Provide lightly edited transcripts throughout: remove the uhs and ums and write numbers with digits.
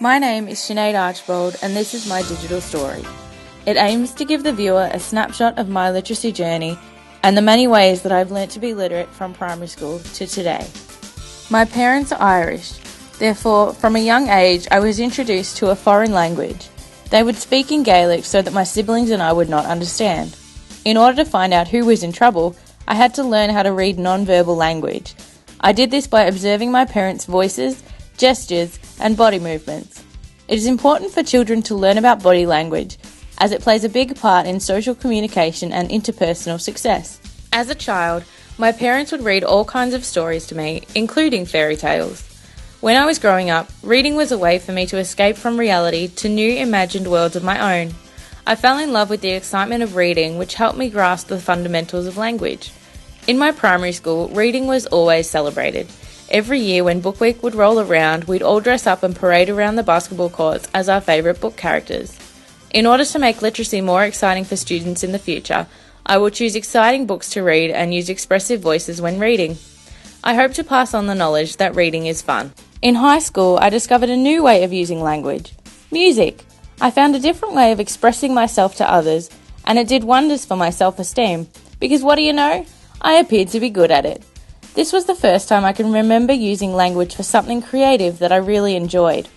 My name is Sinead Archbold and this is my digital story. It aims to give the viewer a snapshot of my literacy journey and the many ways that I've learnt to be literate from primary school to today. My parents are Irish, therefore from a young age I was introduced to a foreign language. They would speak in Gaelic so that my siblings and I would not understand. In order to find out who was in trouble, I had to learn how to read non-verbal language. I did this by observing my parents' voices, gestures, and body movements. It is important for children to learn about body language, as it plays a big part in social communication and interpersonal success. As a child, my parents would read all kinds of stories to me, including fairy tales. When I was growing up, reading was a way for me to escape from reality to new imagined worlds of my own. I fell in love with the excitement of reading, which helped me grasp the fundamentals of language. In my primary school, reading was always celebrated. Every year when Book Week would roll around, we'd all dress up and parade around the basketball courts as our favourite book characters. In order to make literacy more exciting for students in the future, I will choose exciting books to read and use expressive voices when reading. I hope to pass on the knowledge that reading is fun. In high school, I discovered a new way of using language: music. I found a different way of expressing myself to others, and it did wonders for my self-esteem, because what do you know? I appeared to be good at it. This was the first time I can remember using language for something creative that I really enjoyed.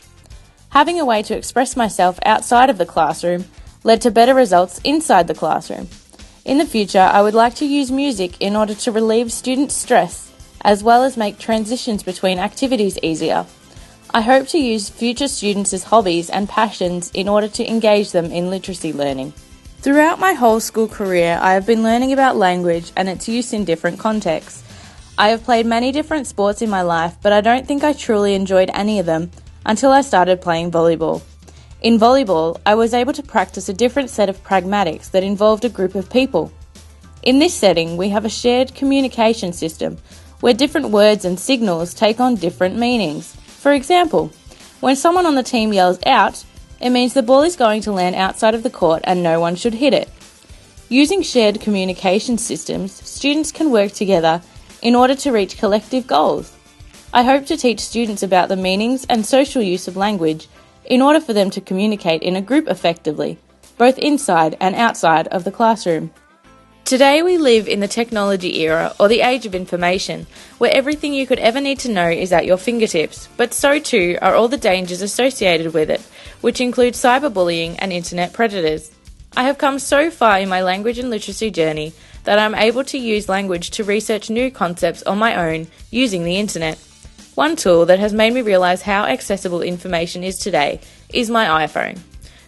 Having a way to express myself outside of the classroom led to better results inside the classroom. In the future, I would like to use music in order to relieve students' stress, as well as make transitions between activities easier. I hope to use future students as hobbies and passions in order to engage them in literacy learning. Throughout my whole school career, I have been learning about language and its use in different contexts. I have played many different sports in my life, but I don't think I truly enjoyed any of them until I started playing volleyball. In volleyball, I was able to practice a different set of pragmatics that involved a group of people. In this setting, we have a shared communication system where different words and signals take on different meanings. For example, when someone on the team yells out, it means the ball is going to land outside of the court and no one should hit it. Using shared communication systems, students can work together in order to reach collective goals. I hope to teach students about the meanings and social use of language in order for them to communicate in a group effectively, both inside and outside of the classroom. Today we live in the technology era, or the age of information, where everything you could ever need to know is at your fingertips, but so too are all the dangers associated with it, which include cyberbullying and internet predators. I have come so far in my language and literacy journey that I'm able to use language to research new concepts on my own using the internet. One tool that has made me realise how accessible information is today is my iPhone.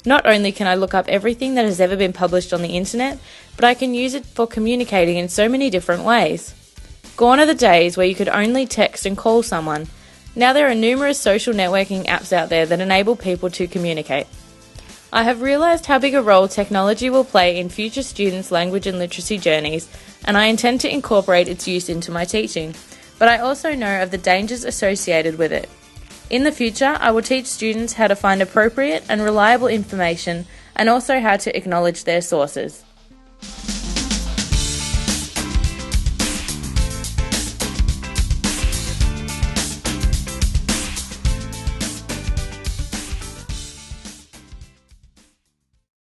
Not only can I look up everything that has ever been published on the internet, but I can use it for communicating in so many different ways. Gone are the days where you could only text and call someone. Now there are numerous social networking apps out there that enable people to communicate. I have realised how big a role technology will play in future students' language and literacy journeys, and I intend to incorporate its use into my teaching, but I also know of the dangers associated with it. In the future, I will teach students how to find appropriate and reliable information and also how to acknowledge their sources.